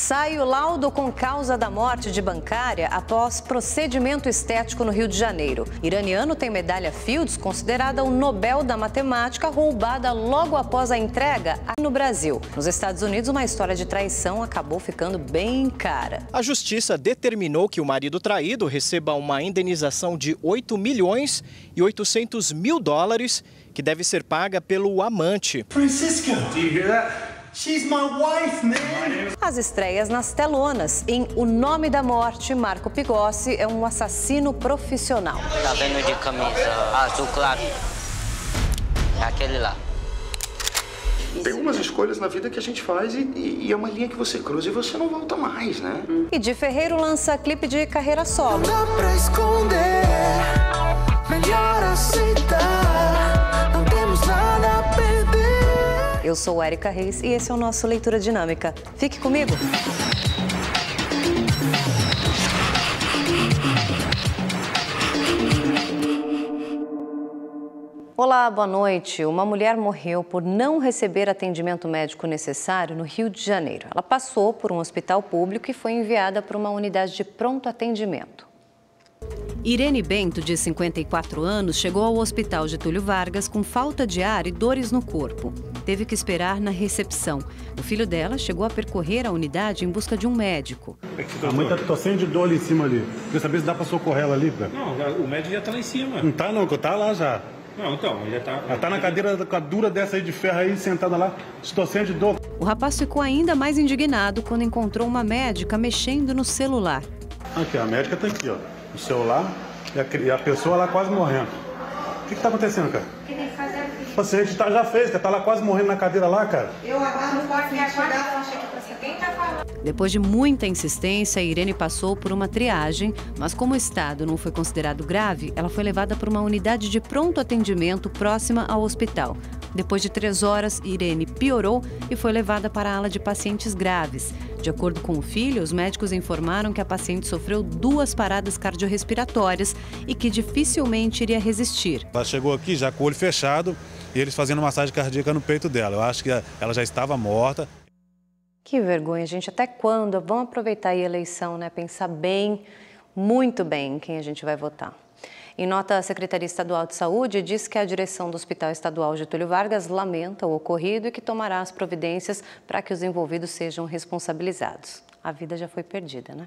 Sai o laudo com causa da morte de bancária após procedimento estético no Rio de Janeiro. Iraniano tem medalha Fields, considerada o Nobel da Matemática, roubada logo após a entrega aqui no Brasil. Nos Estados Unidos, uma história de traição acabou ficando bem cara. A justiça determinou que o marido traído receba uma indenização de $8.8 mil, que deve ser paga pelo amante. Francisca, do you hear that? She's my wife, man. As estreias nas telonas. Em O Nome da Morte, Marco Pigossi é um assassino profissional. Tá vendo de camisa azul claro? É aquele lá. Tem algumas escolhas na vida que a gente faz e é uma linha que você cruza e você não volta mais, né? E Di Ferreiro lança clipe de carreira solo. Não dá pra esconder, melhor aceitar, não temos nada a perder. Eu sou Érica Reis e esse é o nosso Leitura Dinâmica. Fique comigo! Olá, boa noite. Uma mulher morreu por não receber atendimento médico necessário no Rio de Janeiro. Ela passou por um hospital público e foi enviada para uma unidade de pronto atendimento. Irene Bento, de 54 anos, chegou ao hospital Getúlio Vargas com falta de ar e dores no corpo. Teve que esperar na recepção. O filho dela chegou a percorrer a unidade em busca de um médico. A mãe tá tossendo de dor ali em cima ali. Quer saber se dá pra socorrer ela ali, cara? Não, o médico já tá lá em cima. Não tá não, tá lá já. Não, então, ele já tá... Ela tá na cadeira dura dessa aí de ferro aí, sentada lá, tossendo de dor. O rapaz ficou ainda mais indignado quando encontrou uma médica mexendo no celular. Aqui, a médica tá aqui, ó. O celular e a pessoa lá quase morrendo. O que tá acontecendo, cara? O que tem que fazer aqui? O paciente já fez, cara. Tá lá quase morrendo na cadeira lá, cara. Eu aguardo o paciente chegar, eu achei que você quem tá falando. Depois de muita insistência, Irene passou por uma triagem, mas como o estado não foi considerado grave, ela foi levada para uma unidade de pronto atendimento próxima ao hospital. Depois de 3 horas, Irene piorou e foi levada para a ala de pacientes graves. De acordo com o filho, os médicos informaram que a paciente sofreu 2 paradas cardiorrespiratórias e que dificilmente iria resistir. Ela chegou aqui já com o olho fechado e eles fazendo massagem cardíaca no peito dela. Eu acho que ela já estava morta. Que vergonha, gente. Até quando? Vamos aproveitar aí a eleição, né? Pensar bem, muito bem, em quem a gente vai votar. Em nota, a Secretaria Estadual de Saúde diz que a direção do Hospital Estadual Getúlio Vargas lamenta o ocorrido e que tomará as providências para que os envolvidos sejam responsabilizados. A vida já foi perdida, né?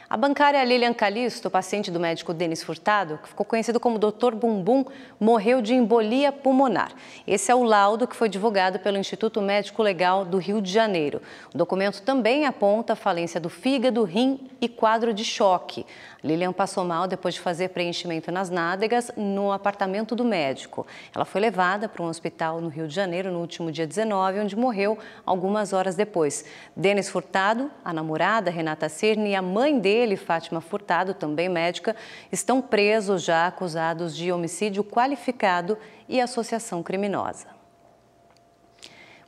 A bancária Lilian Calisto, paciente do médico Denis Furtado, que ficou conhecido como Dr. Bumbum, morreu de embolia pulmonar. Esse é o laudo que foi divulgado pelo Instituto Médico Legal do Rio de Janeiro. O documento também aponta a falência do fígado, rim e quadro de choque. Lilian passou mal depois de fazer preenchimento nas nádegas no apartamento do médico. Ela foi levada para um hospital no Rio de Janeiro no último dia 19, onde morreu algumas horas depois. Denis Furtado, a namorada Renata Cirne e a mãe dele, Fátima Furtado, também médica, estão presos já acusados de homicídio qualificado e associação criminosa.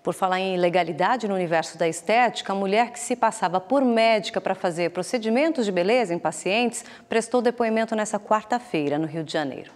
Por falar em ilegalidade no universo da estética, a mulher que se passava por médica para fazer procedimentos de beleza em pacientes prestou depoimento nesta quarta-feira, no Rio de Janeiro.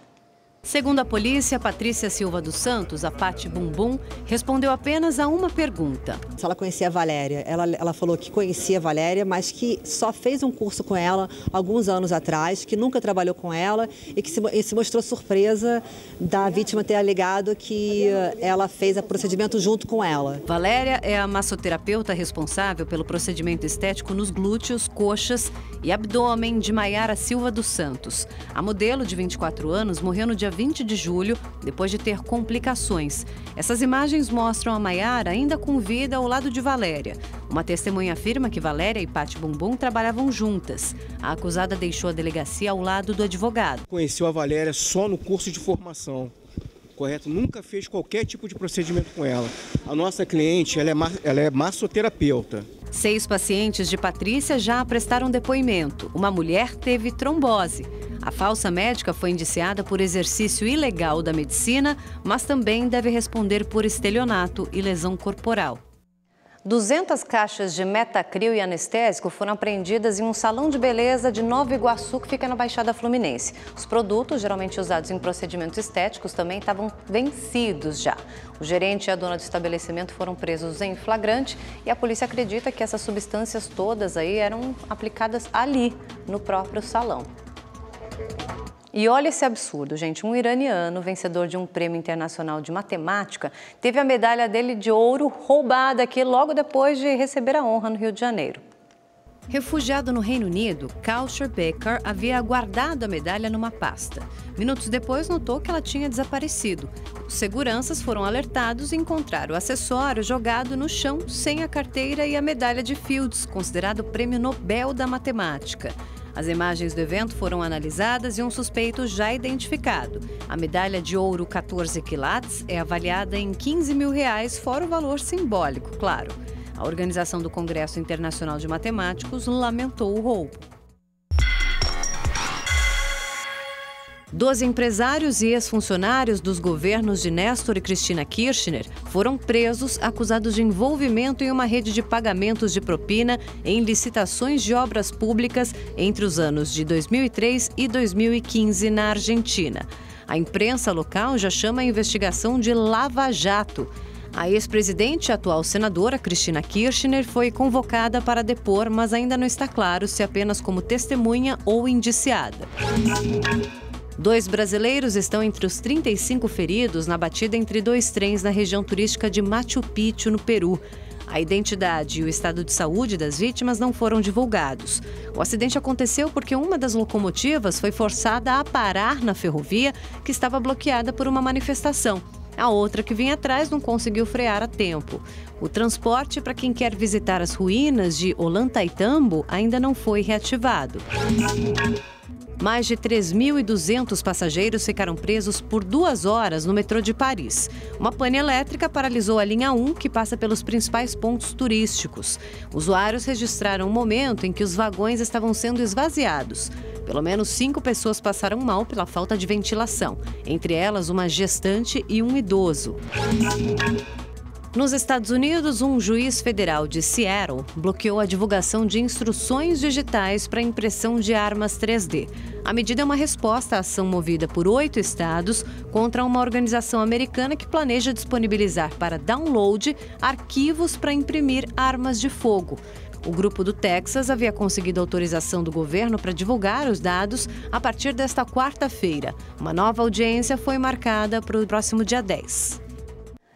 Segundo a polícia, Patrícia Silva dos Santos, a Pati Bumbum, respondeu apenas a uma pergunta. Se ela conhecia a Valéria. Ela falou que conhecia a Valéria, mas que só fez um curso com ela alguns anos atrás, que nunca trabalhou com ela e que se mostrou surpresa da vítima ter alegado que ela fez o procedimento junto com ela. Valéria é a massoterapeuta responsável pelo procedimento estético nos glúteos, coxas e abdômen de Maiara Silva dos Santos. A modelo de 24 anos morreu no dia 20 de julho, depois de ter complicações. Essas imagens mostram a Maiara ainda com vida ao lado de Valéria. Uma testemunha afirma que Valéria e Pati Bumbum trabalhavam juntas. A acusada deixou a delegacia ao lado do advogado. Conheceu a Valéria só no curso de formação, correto? Nunca fez qualquer tipo de procedimento com ela. A nossa cliente, ela é massoterapeuta. 6 pacientes de Patrícia já prestaram depoimento. Uma mulher teve trombose. A falsa médica foi indiciada por exercício ilegal da medicina, mas também deve responder por estelionato e lesão corporal. 200 caixas de Metacril e anestésico foram apreendidas em um salão de beleza de Nova Iguaçu, que fica na Baixada Fluminense. Os produtos, geralmente usados em procedimentos estéticos, também estavam vencidos já. O gerente e a dona do estabelecimento foram presos em flagrante e a polícia acredita que essas substâncias todas aí eram aplicadas ali, no próprio salão. E olha esse absurdo, gente. Um iraniano, vencedor de um prêmio internacional de matemática, teve a medalha dele de ouro roubada aqui logo depois de receber a honra no Rio de Janeiro. Refugiado no Reino Unido, Kaushal Baker havia guardado a medalha numa pasta. Minutos depois, notou que ela tinha desaparecido. Os seguranças foram alertados e encontraram o acessório jogado no chão sem a carteira e a medalha de Fields, considerado o Prêmio Nobel da Matemática. As imagens do evento foram analisadas e um suspeito já identificado. A medalha de ouro 14 quilates é avaliada em R$15 mil, fora o valor simbólico, claro. A organização do Congresso Internacional de Matemáticos lamentou o roubo. 12 empresários e ex-funcionários dos governos de Néstor e Cristina Kirchner foram presos acusados de envolvimento em uma rede de pagamentos de propina em licitações de obras públicas entre os anos de 2003 e 2015 na Argentina. A imprensa local já chama a investigação de Lava Jato. A ex-presidente e atual senadora Cristina Kirchner foi convocada para depor, mas ainda não está claro se apenas como testemunha ou indiciada. 2 brasileiros estão entre os 35 feridos na batida entre 2 trens na região turística de Machu Picchu, no Peru. A identidade e o estado de saúde das vítimas não foram divulgados. O acidente aconteceu porque uma das locomotivas foi forçada a parar na ferrovia, que estava bloqueada por uma manifestação. A outra, que vinha atrás, não conseguiu frear a tempo. O transporte para quem quer visitar as ruínas de Ollantaytambo ainda não foi reativado. Mais de 3.200 passageiros ficaram presos por 2 horas no metrô de Paris. Uma pane elétrica paralisou a linha 1, que passa pelos principais pontos turísticos. Usuários registraram o momento em que os vagões estavam sendo esvaziados. Pelo menos 5 pessoas passaram mal pela falta de ventilação, entre elas uma gestante e um idoso. Nos Estados Unidos, um juiz federal de Seattle bloqueou a divulgação de instruções digitais para impressão de armas 3D. A medida é uma resposta à ação movida por 8 estados contra uma organização americana que planeja disponibilizar para download arquivos para imprimir armas de fogo. O grupo do Texas havia conseguido autorização do governo para divulgar os dados a partir desta quarta-feira. Uma nova audiência foi marcada para o próximo dia 10.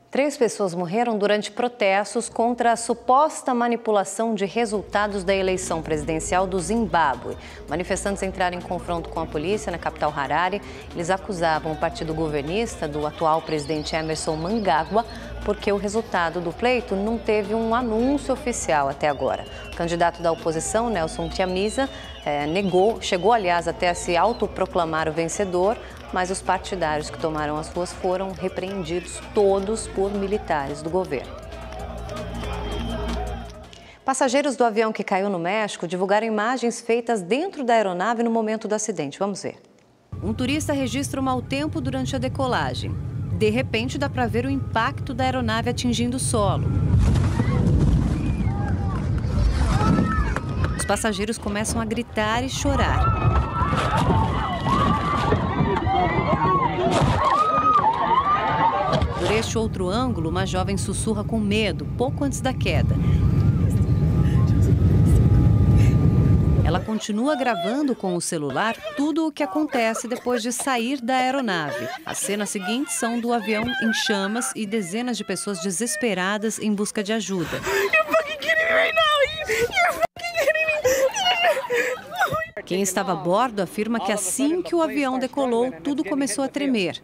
3 pessoas morreram durante protestos contra a suposta manipulação de resultados da eleição presidencial do Zimbábue. Manifestantes entraram em confronto com a polícia na capital Harare. Eles acusavam o partido governista do atual presidente Emmerson Mnangagwa porque o resultado do pleito não teve um anúncio oficial até agora. O candidato da oposição, Nelson Chamisa, chegou, aliás, até a se autoproclamar o vencedor, mas os partidários que tomaram as ruas foram repreendidos todos por militares do governo. Passageiros do avião que caiu no México divulgaram imagens feitas dentro da aeronave no momento do acidente. Vamos ver. Um turista registra o mau tempo durante a decolagem. De repente, dá para ver o impacto da aeronave atingindo o solo. Os passageiros começam a gritar e chorar. Por este outro ângulo, uma jovem sussurra com medo, pouco antes da queda. Ela continua gravando com o celular tudo o que acontece depois de sair da aeronave. As cenas seguintes são do avião em chamas e dezenas de pessoas desesperadas em busca de ajuda. Quem estava a bordo afirma que assim que o avião decolou, tudo começou a tremer.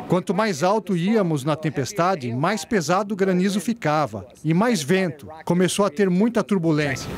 Quanto mais alto íamos na tempestade, mais pesado o granizo ficava e mais vento. Começou a ter muita turbulência.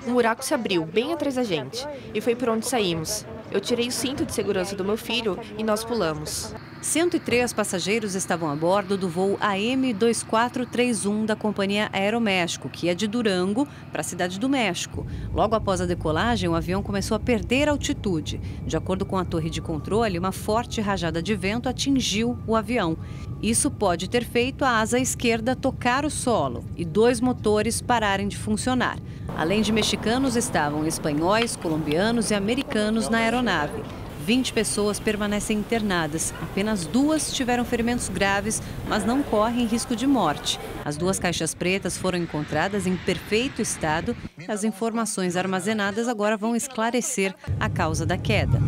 Um buraco se abriu bem atrás da gente e foi por onde saímos. Eu tirei o cinto de segurança do meu filho e nós pulamos. 103 passageiros estavam a bordo do voo AM2431 da companhia Aeroméxico, que ia de Durango para a Cidade do México. Logo após a decolagem, o avião começou a perder altitude. De acordo com a torre de controle, uma forte rajada de vento atingiu o avião. Isso pode ter feito a asa esquerda tocar o solo e 2 motores pararem de funcionar. Além de mexicanos, estavam espanhóis, colombianos e americanos na aeronave. 20 pessoas permanecem internadas. Apenas 2 tiveram ferimentos graves, mas não correm risco de morte. As 2 caixas pretas foram encontradas em perfeito estado e as informações armazenadas agora vão esclarecer a causa da queda.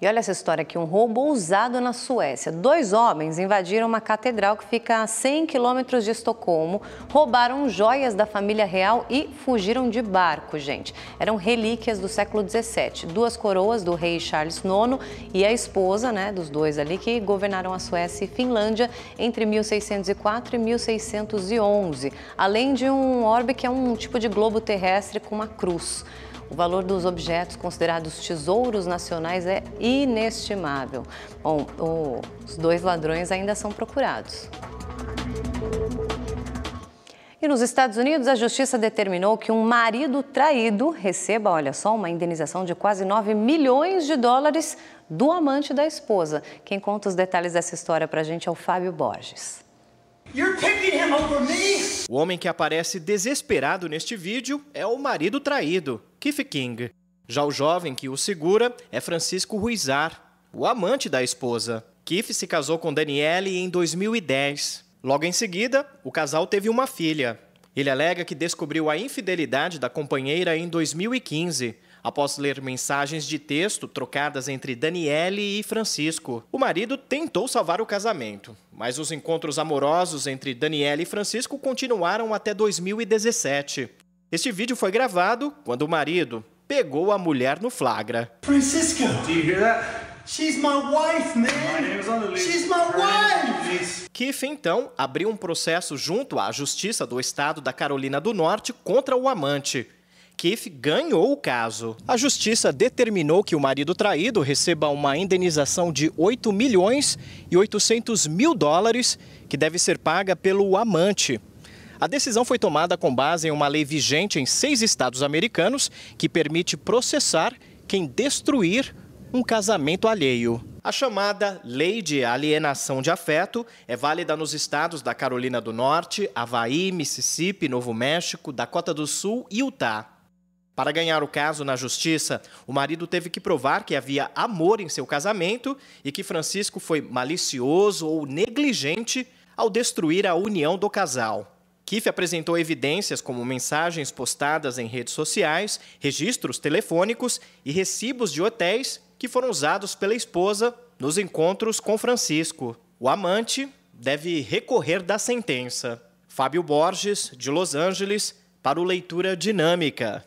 E olha essa história aqui, um roubo ousado na Suécia. 2 homens invadiram uma catedral que fica a 100 quilômetros de Estocolmo, roubaram joias da família real e fugiram de barco, gente. Eram relíquias do século XVII, 2 coroas do rei Charles IX e a esposa, dos 2 ali, que governaram a Suécia e Finlândia entre 1604 e 1611, além de um orbe que é um tipo de globo terrestre com uma cruz. O valor dos objetos considerados tesouros nacionais é inestimável. Bom, os 2 ladrões ainda são procurados. E nos Estados Unidos, a justiça determinou que um marido traído receba, olha só, uma indenização de quase 9 milhões de dólares do amante da esposa. Quem conta os detalhes dessa história pra gente é o Fábio Borges. O homem que aparece desesperado neste vídeo é o marido traído, Keith King. Já o jovem que o segura é Francisco Ruizar, o amante da esposa. Keith se casou com Daniele em 2010. Logo em seguida, o casal teve uma filha. Ele alega que descobriu a infidelidade da companheira em 2015, após ler mensagens de texto trocadas entre Daniele e Francisco. O marido tentou salvar o casamento, mas os encontros amorosos entre Daniele e Francisco continuaram até 2017. Este vídeo foi gravado quando o marido pegou a mulher no flagra. Francisco, do you hear that? She's my wife, man. My name's on the list. She's my wife. Keith, então, abriu um processo junto à Justiça do Estado da Carolina do Norte contra o amante. Keith ganhou o caso. A justiça determinou que o marido traído receba uma indenização de 8 milhões e 800 mil dólares, que deve ser paga pelo amante. A decisão foi tomada com base em uma lei vigente em 6 estados americanos que permite processar quem destruir um casamento alheio. A chamada Lei de Alienação de Afeto é válida nos estados da Carolina do Norte, Havaí, Mississippi, Novo México, Dakota do Sul e Utah. Para ganhar o caso na justiça, o marido teve que provar que havia amor em seu casamento e que Francisco foi malicioso ou negligente ao destruir a união do casal. Keith apresentou evidências como mensagens postadas em redes sociais, registros telefônicos e recibos de hotéis que foram usados pela esposa nos encontros com Francisco. O amante deve recorrer da sentença. Fábio Borges, de Los Angeles, para o Leitura Dinâmica.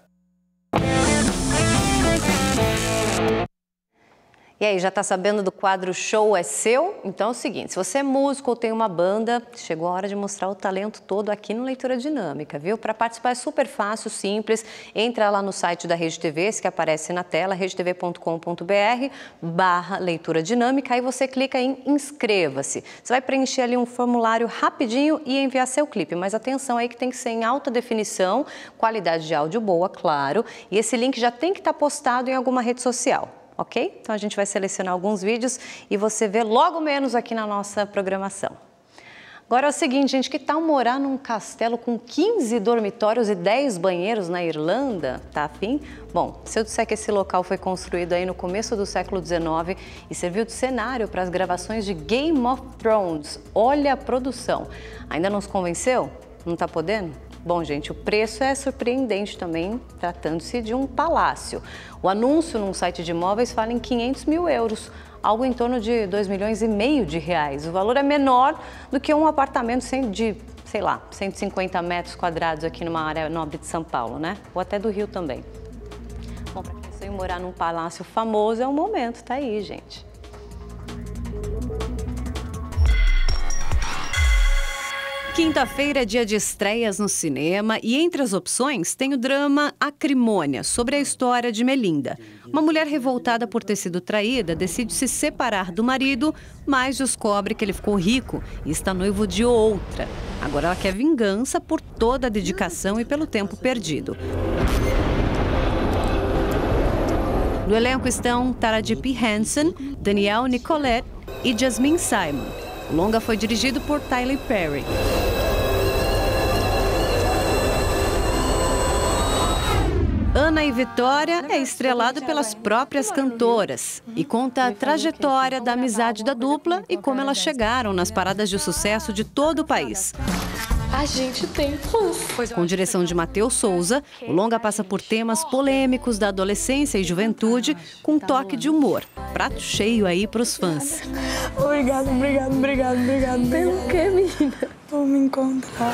E aí, já está sabendo do quadro Show é Seu? Então é o seguinte, se você é músico ou tem uma banda, chegou a hora de mostrar o talento todo aqui no Leitura Dinâmica, viu? Para participar é super fácil, simples, entra lá no site da Rede TV, esse que aparece na tela, redetv.com.br/Leitura Dinâmica, aí você clica em Inscreva-se. Você vai preencher ali um formulário rapidinho e enviar seu clipe, mas atenção aí que tem que ser em alta definição, qualidade de áudio boa, claro, e esse link já tem que estar postado em alguma rede social. Ok? Então a gente vai selecionar alguns vídeos e você vê logo menos aqui na nossa programação. Agora é o seguinte, gente, que tal morar num castelo com 15 dormitórios e 10 banheiros na Irlanda? Tá afim? Bom, se eu disser que esse local foi construído aí no começo do século XIX e serviu de cenário para as gravações de Game of Thrones, olha a produção. Ainda não se convenceu? Não tá podendo? Bom, gente, o preço é surpreendente também, tratando-se de um palácio. O anúncio num site de imóveis fala em 500 mil euros, algo em torno de 2,5 milhões de reais. O valor é menor do que um apartamento de, sei lá, 150 metros quadrados aqui numa área nobre de São Paulo, né? Ou até do Rio também. Bom, para quem sonha em morar num palácio famoso, é o momento, tá aí, gente. Quinta-feira é dia de estreias no cinema e entre as opções tem o drama Acrimônia, sobre a história de Melinda. Uma mulher revoltada por ter sido traída decide se separar do marido, mas descobre que ele ficou rico e está noivo de outra. Agora ela quer vingança por toda a dedicação e pelo tempo perdido. No elenco estão Taraji P. Henson, Danielle Nicolette e Jasmine Simon. O longa foi dirigido por Tyler Perry. Ana e Vitória é estrelado pelas próprias cantoras e conta a trajetória da amizade da dupla e como elas chegaram nas paradas de sucesso de todo o país. A gente tem fãs. Com direção de Matheus Souza, o longa passa por temas polêmicos da adolescência e juventude com um toque de humor. Prato cheio aí para os fãs. Obrigada. Pelo que, menina? Vou me encontrar.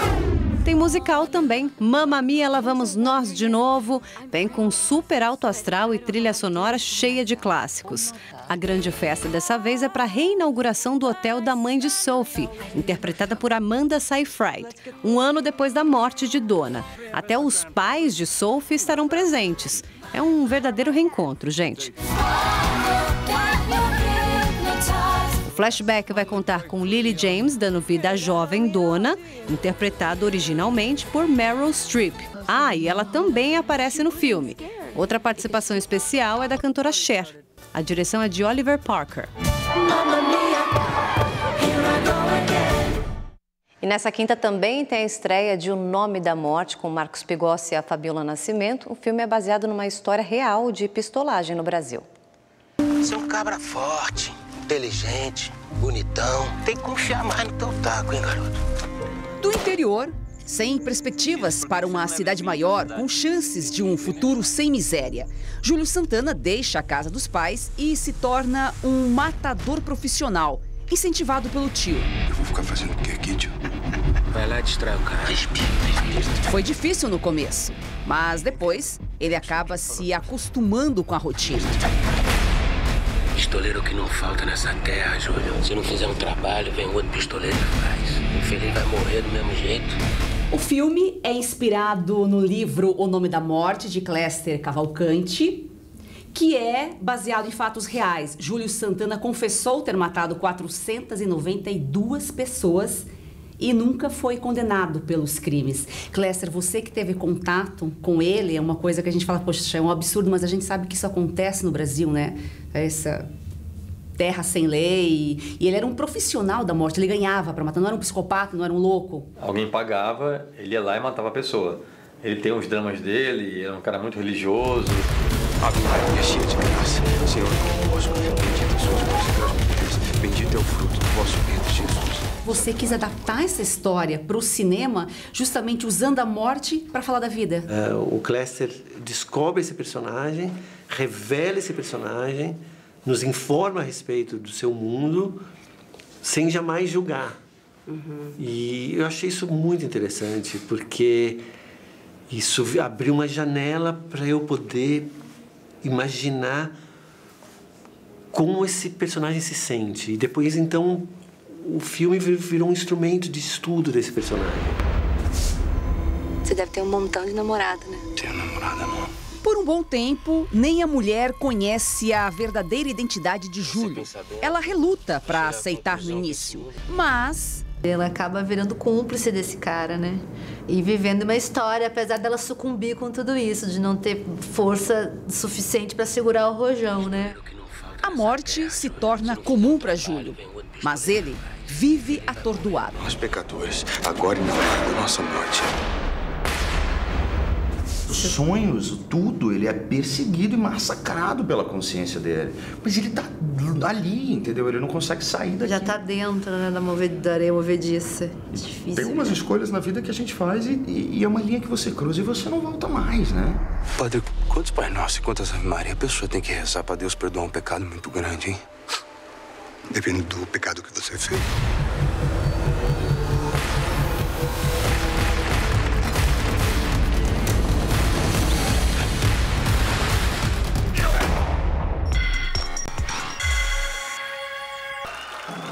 Tem musical também. Mamma Mia, lá vamos nós de novo. Vem com super alto astral e trilha sonora cheia de clássicos. A grande festa dessa vez é para a reinauguração do hotel da mãe de Sophie, interpretada por Amanda Seyfried, um ano depois da morte de Donna. Até os pais de Sophie estarão presentes. É um verdadeiro reencontro, gente. O flashback vai contar com Lily James dando vida à jovem Donna, interpretada originalmente por Meryl Streep. Ah, e ela também aparece no filme. Outra participação especial é da cantora Cher. A direção é de Oliver Parker. E nessa quinta também tem a estreia de O Nome da Morte, com Marcos Pigossi e a Fabiola Nascimento. O filme é baseado numa história real de pistolagem no Brasil. Você é um cabra forte, inteligente, bonitão. Tem que confiar mais no teu taco, hein, garoto? Do interior, sem perspectivas para uma cidade maior, com chances de um futuro sem miséria, Júlio Santana deixa a casa dos pais e se torna um matador profissional, incentivado pelo tio. Eu vou ficar fazendo o que aqui, tio? Vai lá e distrai o cara. Respira. Foi difícil no começo, mas depois ele acaba se acostumando com a rotina. Pistoleiro que não falta nessa terra, Júlio. Se não fizer um trabalho, vem outro pistoleiro que faz. O infeliz vai morrer do mesmo jeito. O filme é inspirado no livro O Nome da Morte, de Cléster Cavalcanti, que é baseado em fatos reais. Júlio Santana confessou ter matado 492 pessoas e nunca foi condenado pelos crimes. Cléster, você que teve contato com ele, é uma coisa que a gente fala, poxa, é um absurdo, mas a gente sabe que isso acontece no Brasil, né? Essa terra sem lei. E ele era um profissional da morte, ele ganhava para matar, não era um psicopata, não era um louco. Alguém pagava, ele ia lá e matava a pessoa. Ele tem os dramas dele, era um cara muito religioso. Ave Maria, cheia de graça, Senhor é convosco, bendita sois vós entre as mulheres, bendito é o fruto do vosso ventre, Jesus. Você quis adaptar essa história para o cinema, justamente usando a morte para falar da vida. O Cléster descobre esse personagem, revela esse personagem, nos informa a respeito do seu mundo, sem jamais julgar. E eu achei isso muito interessante, porque isso abriu uma janela para eu poder imaginar como esse personagem se sente. E depois, então, o filme virou um instrumento de estudo desse personagem. Você deve ter um montão de namorada, né? Tenho namorada, não. Por um bom tempo, nem a mulher conhece a verdadeira identidade de Júlio. Ela reluta para aceitar no início, mas ela acaba virando cúmplice desse cara, né? E vivendo uma história, apesar dela sucumbir com tudo isso, de não ter força suficiente para segurar o rojão, né? A morte se torna comum para Júlio, mas ele vive atordoado. Nós pecadores, agora e na hora da nossa morte. Os sonhos, tudo, ele é perseguido e massacrado pela consciência dele. Mas ele tá ali, entendeu? Ele não consegue sair daqui. Já tá dentro, né, da areia movediça. É difícil. Tem umas escolhas na vida que a gente faz e é uma linha que você cruza e você não volta mais, né? Padre, quantos Pai Nosso e quantas Ave Maria a pessoa tem que rezar pra Deus perdoar um pecado muito grande, hein? Depende do pecado que você fez.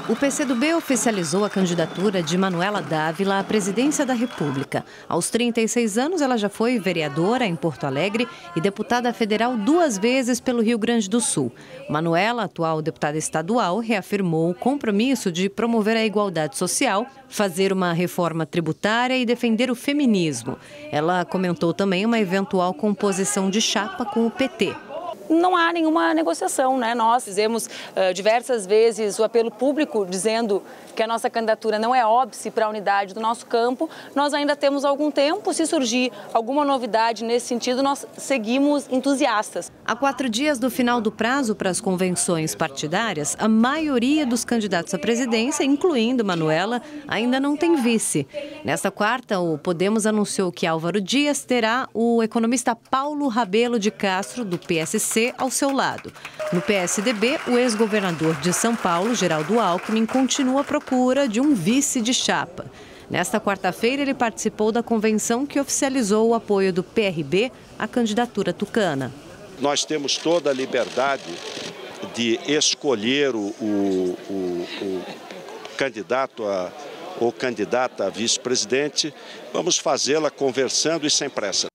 O PCdoB oficializou a candidatura de Manuela Dávila à presidência da República. Aos 36 anos, ela já foi vereadora em Porto Alegre e deputada federal 2 vezes pelo Rio Grande do Sul. Manuela, atual deputada estadual, reafirmou o compromisso de promover a igualdade social, fazer uma reforma tributária e defender o feminismo. Ela comentou também uma eventual composição de chapa com o PT. Não há nenhuma negociação, né? Nós fizemos diversas vezes o apelo público dizendo que a nossa candidatura não é óbice para a unidade do nosso campo. Nós ainda temos algum tempo. Se surgir alguma novidade nesse sentido, nós seguimos entusiastas. Há 4 dias do final do prazo para as convenções partidárias, a maioria dos candidatos à presidência, incluindo Manuela, ainda não tem vice. Nesta quarta, o Podemos anunciou que Álvaro Dias terá o economista Paulo Rabelo de Castro, do PSC, ao seu lado. No PSDB, o ex-governador de São Paulo, Geraldo Alckmin, continua à procura de um vice de chapa. Nesta quarta-feira, ele participou da convenção que oficializou o apoio do PRB à candidatura tucana. Nós temos toda a liberdade de escolher o candidato ou candidata a vice-presidente. Vamos fazê-la conversando e sem pressa.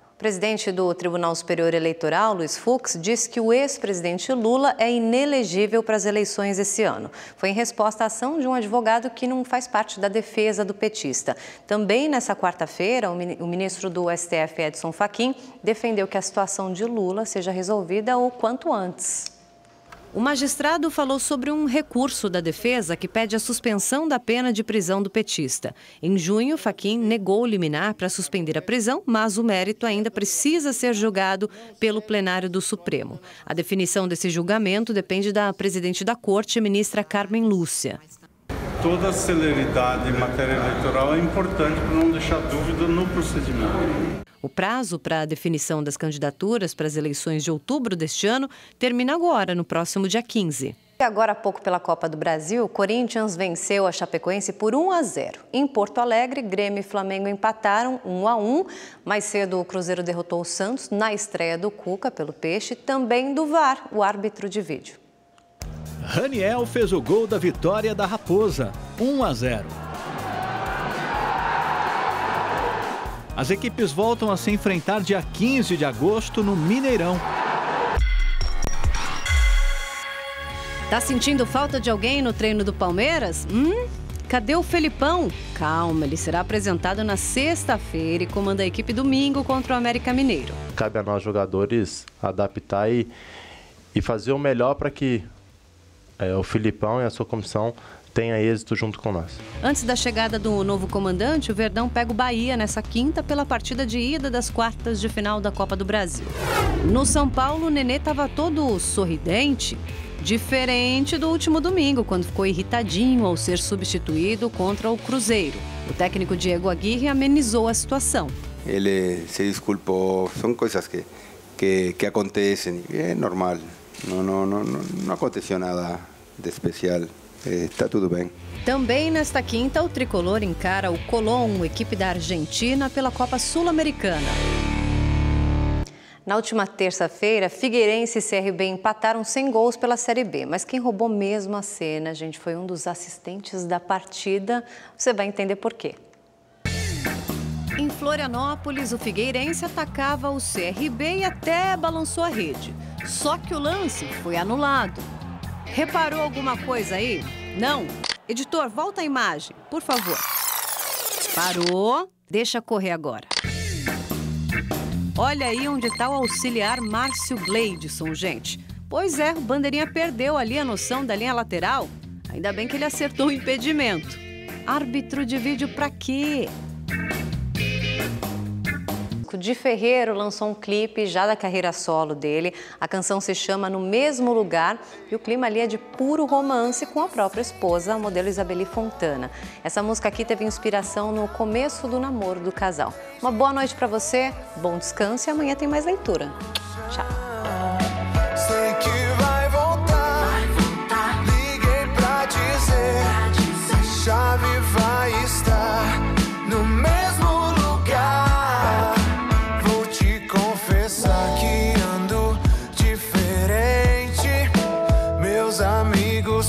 O presidente do Tribunal Superior Eleitoral, Luiz Fux, disse que o ex-presidente Lula é inelegível para as eleições esse ano. Foi em resposta à ação de um advogado que não faz parte da defesa do petista. Também nessa quarta-feira, o ministro do STF, Edson Fachin, defendeu que a situação de Lula seja resolvida o quanto antes. O magistrado falou sobre um recurso da defesa que pede a suspensão da pena de prisão do petista. Em junho, Fachin negou liminar para suspender a prisão, mas o mérito ainda precisa ser julgado pelo plenário do Supremo. A definição desse julgamento depende da presidente da Corte, ministra Carmen Lúcia. Toda a celeridade em matéria eleitoral é importante para não deixar dúvida no procedimento. O prazo para a definição das candidaturas para as eleições de outubro deste ano termina agora, no próximo dia 15. E agora há pouco pela Copa do Brasil, o Corinthians venceu a Chapecoense por 1-0. Em Porto Alegre, Grêmio e Flamengo empataram 1-1. Mais cedo, o Cruzeiro derrotou o Santos na estreia do Cuca pelo Peixe, também do VAR, o árbitro de vídeo. Raniel fez o gol da vitória da Raposa, 1-0. As equipes voltam a se enfrentar dia 15 de agosto no Mineirão. Tá sentindo falta de alguém no treino do Palmeiras? Cadê o Felipão? Calma, ele será apresentado na sexta-feira e comanda a equipe domingo contra o América Mineiro. Cabe a nós jogadores adaptar e fazer o melhor para que o Felipão e a sua comissão tenha êxito junto com nós. Antes da chegada do novo comandante, o Verdão pega o Bahia nessa quinta pela partida de ida das quartas de final da Copa do Brasil. No São Paulo, o Nenê estava todo sorridente, diferente do último domingo, quando ficou irritadinho ao ser substituído contra o Cruzeiro. O técnico Diego Aguirre amenizou a situação. Ele se desculpou, são coisas que acontecem, é normal, não aconteceu nada de especial. Está tudo bem. Também nesta quinta, o tricolor encara o Colón, equipe da Argentina, pela Copa Sul-Americana. Na última terça-feira, Figueirense e CRB empataram sem gols pela Série B. Mas quem roubou mesmo a cena, gente, foi um dos assistentes da partida. Você vai entender por quê. Em Florianópolis, o Figueirense atacava o CRB e até balançou a rede. Só que o lance foi anulado. Reparou alguma coisa aí? Não? Editor, volta a imagem, por favor. Parou. Deixa correr agora. Olha aí onde está o auxiliar Márcio Gleidson, gente. Pois é, o bandeirinha perdeu ali a noção da linha lateral. Ainda bem que ele acertou o impedimento. Árbitro de vídeo pra quê? Di Ferreiro lançou um clipe já da carreira solo dele. A canção se chama No Mesmo Lugar e o clima ali é de puro romance com a própria esposa, a modelo Isabeli Fontana. Essa música aqui teve inspiração no começo do namoro do casal. Uma boa noite para você, bom descanso e amanhã tem mais leitura. Tchau!